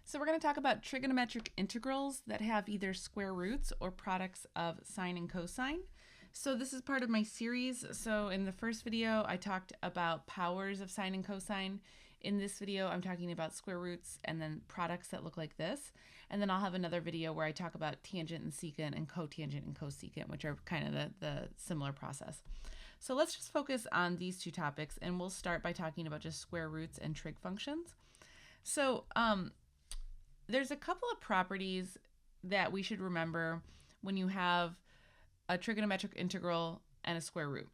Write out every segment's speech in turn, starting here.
So we're going to talk about trigonometric integrals that have either square roots or products of sine and cosine. So this is part of my series. So in the first video, I talked about powers of sine and cosine. In this video, I'm talking about square roots and then products that look like this. And then I'll have another video where I talk about tangent and secant and cotangent and cosecant, which are kind of the similar process. So let's just focus on these two topics, and we'll start by talking about just square roots and trig functions. So there's a couple of properties that we should remember when you have a trigonometric integral and a square root.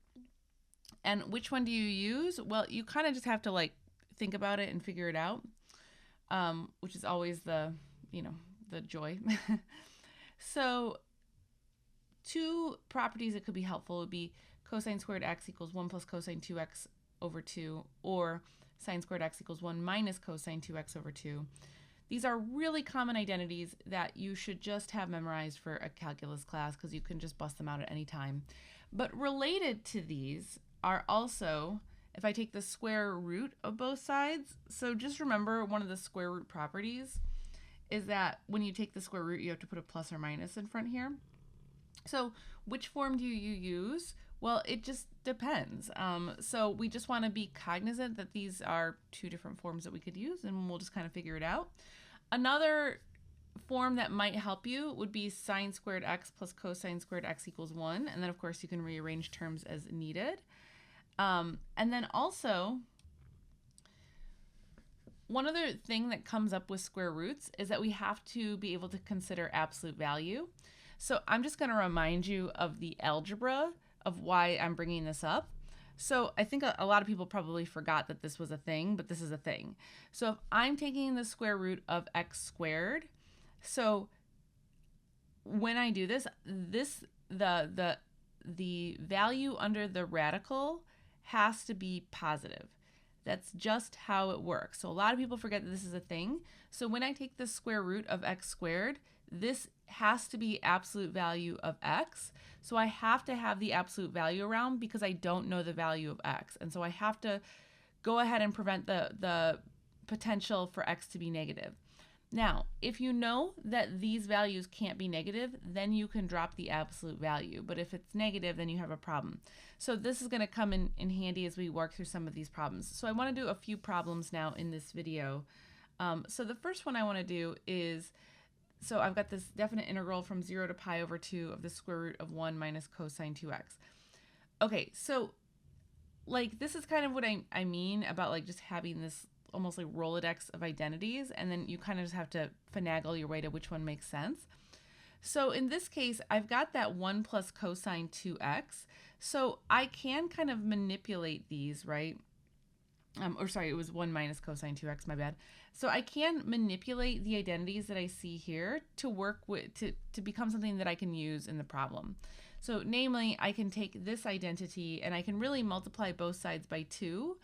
And which one do you use? Well, you kind of just have to think about it and figure it out, which is always the joy. So two properties that could be helpful would be cosine squared x equals 1 plus cosine 2x over 2, or sine squared x equals 1 minus cosine 2x over 2. These are really common identities that you should just have memorized for a calculus class because you can just bust them out at any time. But related to these are also, if I take the square root of both sides, so just remember one of the square root properties is that when you take the square root, you have to put a plus or minus in front here. So which form do you use? Well, it just depends. So we just want to be cognizant that these are two different forms that we could use, and we'll just kind of figure it out. Another form that might help you would be sine squared x plus cosine squared x equals 1. And then, of course, you can rearrange terms as needed. And then also, one other thing that comes up with square roots is that we have to be able to consider absolute value. So I'm just going to remind you of the algebra of why I'm bringing this up. So I think a lot of people probably forgot that this was a thing, but this is a thing. So if I'm taking the square root of x squared, so when I do this, the value under the radical has to be positive. That's just how it works. So a lot of people forget that this is a thing. So when I take the square root of x squared, this has to be absolute value of x. So I have to have the absolute value around because I don't know the value of x. And so I have to go ahead and prevent the potential for x to be negative. Now, if you know that these values can't be negative, then you can drop the absolute value. But if it's negative, then you have a problem. So this is going to come in handy as we work through some of these problems. So I want to do a few problems now in this video. So the first one I want to do is, so I've got this definite integral from 0 to pi over 2 of the square root of 1 minus cosine 2x. Okay, so this is kind of what I mean about just having this almost like Rolodex of identities, and then you kind of just have to finagle your way to which one makes sense. So in this case, I've got that 1 plus cosine 2x. So I can kind of manipulate these, right? Or sorry, it was 1 minus cosine 2x, my bad. So I can manipulate the identities that I see here to work with, to become something that I can use in the problem. So namely, I can take this identity and I can really multiply both sides by 2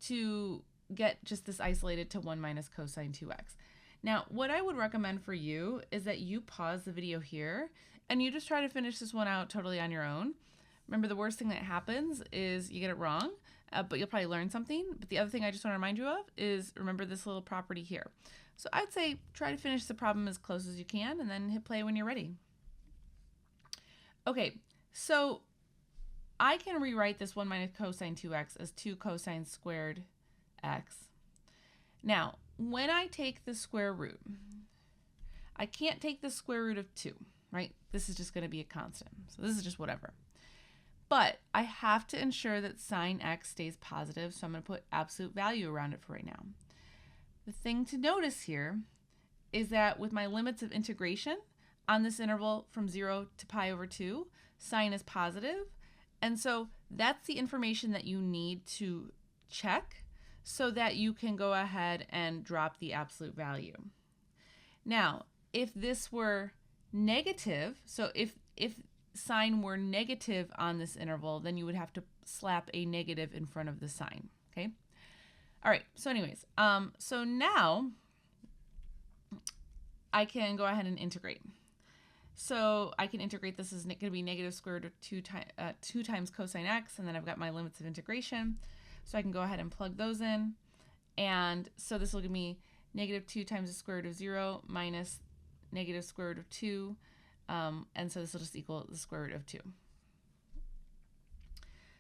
to get just this isolated to 1 minus cosine 2x. Now, what I would recommend for you is that you pause the video here and you just try to finish this one out totally on your own. Remember, the worst thing that happens is you get it wrong, but you'll probably learn something. But the other thing I just want to remind you of is remember this little property here. So I'd say try to finish the problem as close as you can and then hit play when you're ready. Okay, so I can rewrite this 1 minus cosine 2x as 2 cosine squared x. Now, when I take the square root, I can't take the square root of 2, right? This is just going to be a constant. So this is just whatever. But I have to ensure that sine x stays positive, so I'm going to put absolute value around it for right now. The thing to notice here is that with my limits of integration on this interval from 0 to pi over 2, sine is positive. And so that's the information that you need to check so that you can go ahead and drop the absolute value. Now, if this were negative, so if sine were negative on this interval, then you would have to slap a negative in front of the sine, okay? All right, so anyways, so now I can go ahead and integrate. So I can integrate this as going to be negative square root of 2 times cosine x, and then I've got my limits of integration. So I can go ahead and plug those in. And so this will give me negative 2 times the square root of 0 minus negative square root of 2. And so this will just equal the square root of 2.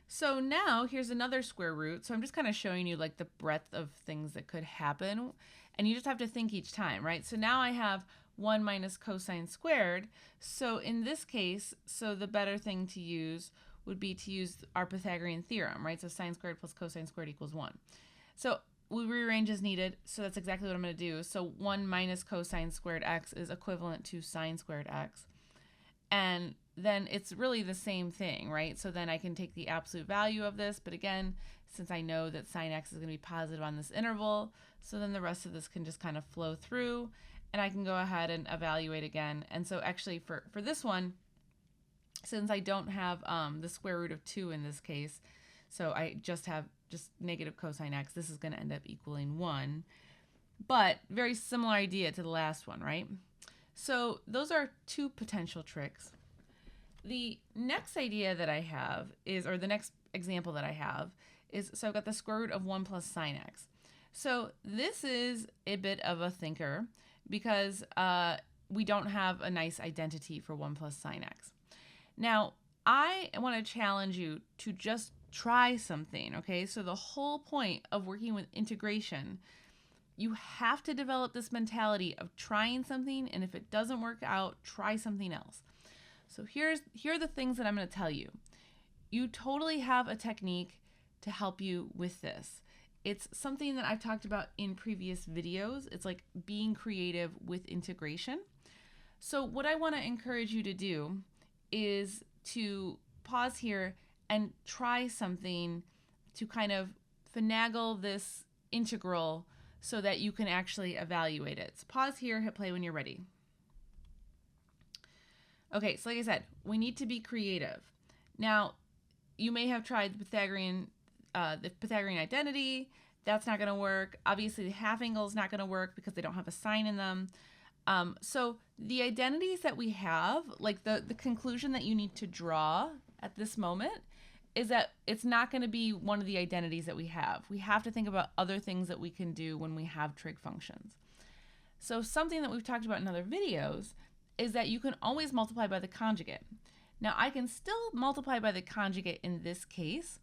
So now here's another square root. So I'm just kind of showing you like the breadth of things that could happen. And you just have to think each time, right? So now I have 1 minus cosine squared. So in this case, so the better thing to use would be to use our Pythagorean theorem, right? So sine squared plus cosine squared equals 1. So we rearrange as needed. So that's exactly what I'm going to do. So 1 minus cosine squared x is equivalent to sine squared x. And then it's really the same thing, right? So then I can take the absolute value of this, but again, since I know that sine x is going to be positive on this interval, so then the rest of this can just kind of flow through, and I can go ahead and evaluate again. And so actually for this one, since I don't have the square root of 2 in this case, so I just have just negative cosine x, this is going to end up equaling 1. But very similar idea to the last one, right? So those are two potential tricks. The next idea that I have is, or the next example that I have is, so I've got the square root of 1 plus sine x. So this is a bit of a thinker because we don't have a nice identity for 1 plus sine x. Now, I want to challenge you to just try something, okay? So the whole point of working with integration, you have to develop this mentality of trying something, and if it doesn't work out, try something else. So here are the things that I'm going to tell you. You totally have a technique to help you with this. It's something that I've talked about in previous videos. It's like being creative with integration. So what I want to encourage you to do is to pause here and try something to kind of finagle this integral so that you can actually evaluate it. So pause here, hit play when you're ready. Okay, so like I said, we need to be creative. Now, you may have tried the Pythagorean identity. That's not going to work. Obviously, the half angle is not going to work because they don't have a sign in them. So the identities that we have, like the conclusion that you need to draw at this moment, is that it's not going to be one of the identities that we have. We have to think about other things that we can do when we have trig functions. So something that we've talked about in other videos is that you can always multiply by the conjugate. Now I can still multiply by the conjugate in this case,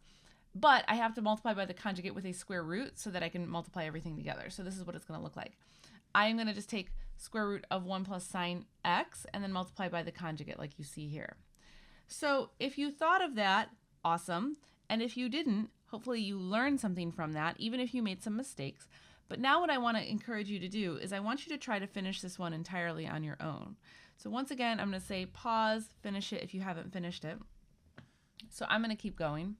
but I have to multiply by the conjugate with a square root so that I can multiply everything together. So this is what it's going to look like. I am going to just take square root of 1 plus sine x and then multiply by the conjugate like you see here. So if you thought of that, awesome. And if you didn't, hopefully you learned something from that, even if you made some mistakes. But now what I want to encourage you to do is I want you to try to finish this one entirely on your own. So once again, I'm going to say pause, finish it if you haven't finished it. So I'm going to keep going.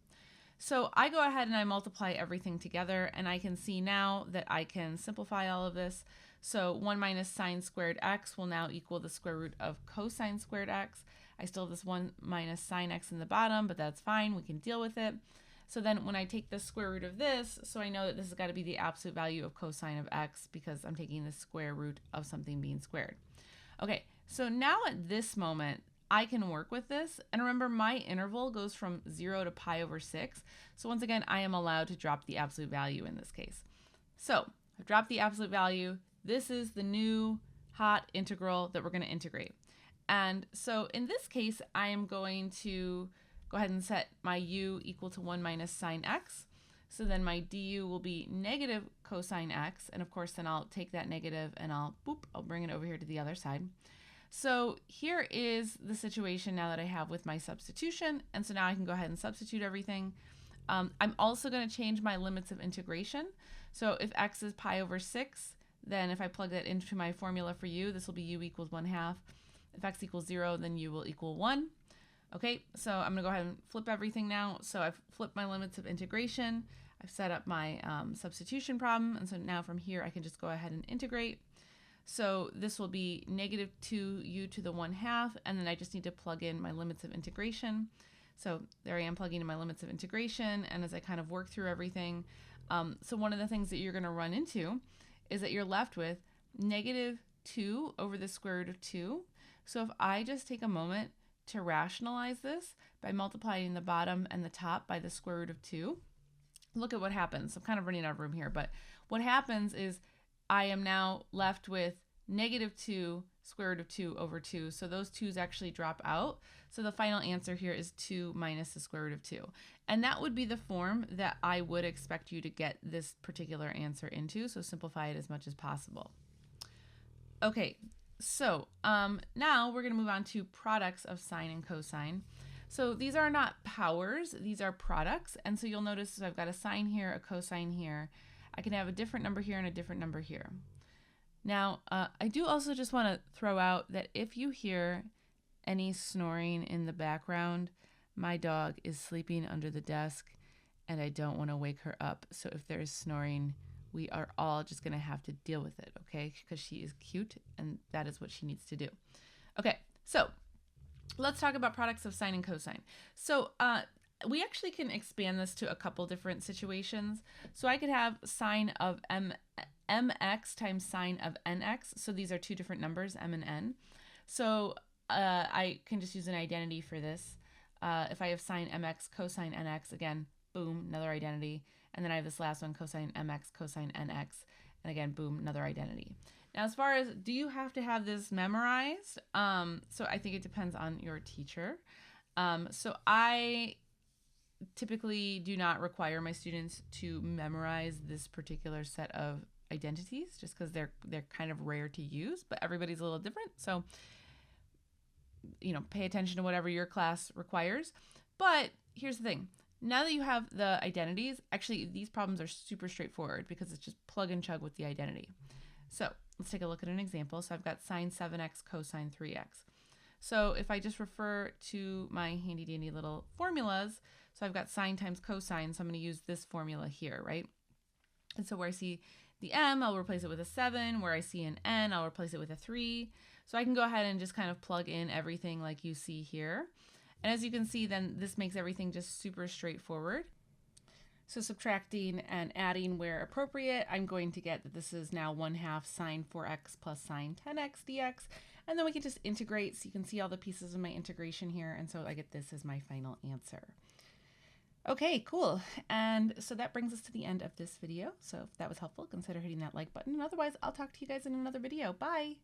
So I go ahead and I multiply everything together, and I can see now that I can simplify all of this. So 1 minus sine squared x will now equal the square root of cosine squared x. I still have this 1 minus sine x in the bottom, but that's fine. We can deal with it. So then when I take the square root of this, so I know that this has got to be the absolute value of cosine of x because I'm taking the square root of something being squared. Okay, so now at this moment, I can work with this. And remember, my interval goes from 0 to pi over 6. So once again, I am allowed to drop the absolute value in this case. So I've dropped the absolute value. This is the new hot integral that we're going to integrate. And so in this case, I am going to go ahead and set my u equal to 1 minus sine x. So then my du will be negative cosine x. And of course, then I'll take that negative and I'll bring it over here to the other side. So here is the situation now that I have with my substitution. And so now I can go ahead and substitute everything. I'm also going to change my limits of integration. So if x is pi over 6, then if I plug that into my formula for u, this will be u equals 1/2. If x equals 0, then u will equal 1. Okay, so I'm going to go ahead and flip everything now. So I've flipped my limits of integration. I've set up my substitution problem. And so now from here, I can just go ahead and integrate. So this will be negative 2u to the 1/2, and then I just need to plug in my limits of integration. So there I am plugging in my limits of integration, and as I kind of work through everything, so one of the things that you're going to run into is that you're left with negative 2 over the square root of 2. So if I just take a moment to rationalize this by multiplying the bottom and the top by the square root of 2, look at what happens. I'm kind of running out of room here, but what happens is I am now left with negative 2 square root of 2 over 2. So those 2's actually drop out. So the final answer here is 2 minus the square root of 2. And that would be the form that I would expect you to get this particular answer into. So simplify it as much as possible. Okay, so now we're going to move on to products of sine and cosine. So these are not powers, these are products. And so you'll notice I've got a sine here, a cosine here. I can have a different number here and a different number here. Now, I do also just want to throw out that if you hear any snoring in the background, my dog is sleeping under the desk and I don't want to wake her up. So if there is snoring, we are all just going to have to deal with it, okay? Because she is cute and that is what she needs to do. Okay, so let's talk about products of sine and cosine. So we actually can expand this to a couple different situations. So I could have sine of mx times sine of nx. So these are two different numbers, m and n. So I can just use an identity for this. If I have sine mx cosine nx, again, boom, another identity. And then I have this last one, cosine mx cosine nx. And again, boom, another identity. Now, as far as do you have to have this memorized? So I think it depends on your teacher. So I typically do not require my students to memorize this particular set of identities just because they're kind of rare to use, but everybody's a little different. So, you know, pay attention to whatever your class requires. But here's the thing. Now that you have the identities, actually these problems are super straightforward because it's just plug and chug with the identity. So let's take a look at an example. So I've got sine 7x cosine 3x. So if I just refer to my handy dandy little formulas, so I've got sine times cosine, so I'm going to use this formula here, right? And so where I see the m, I'll replace it with a 7. Where I see an n, I'll replace it with a 3. So I can go ahead and just kind of plug in everything like you see here. And as you can see, then this makes everything just super straightforward. So subtracting and adding where appropriate, I'm going to get that this is now 1/2 sine 4x plus sine 10x dx. And then we can just integrate, so you can see all the pieces of my integration here. And so I get this as my final answer. Okay, cool. And so that brings us to the end of this video. So if that was helpful, consider hitting that like button. And otherwise, I'll talk to you guys in another video. Bye.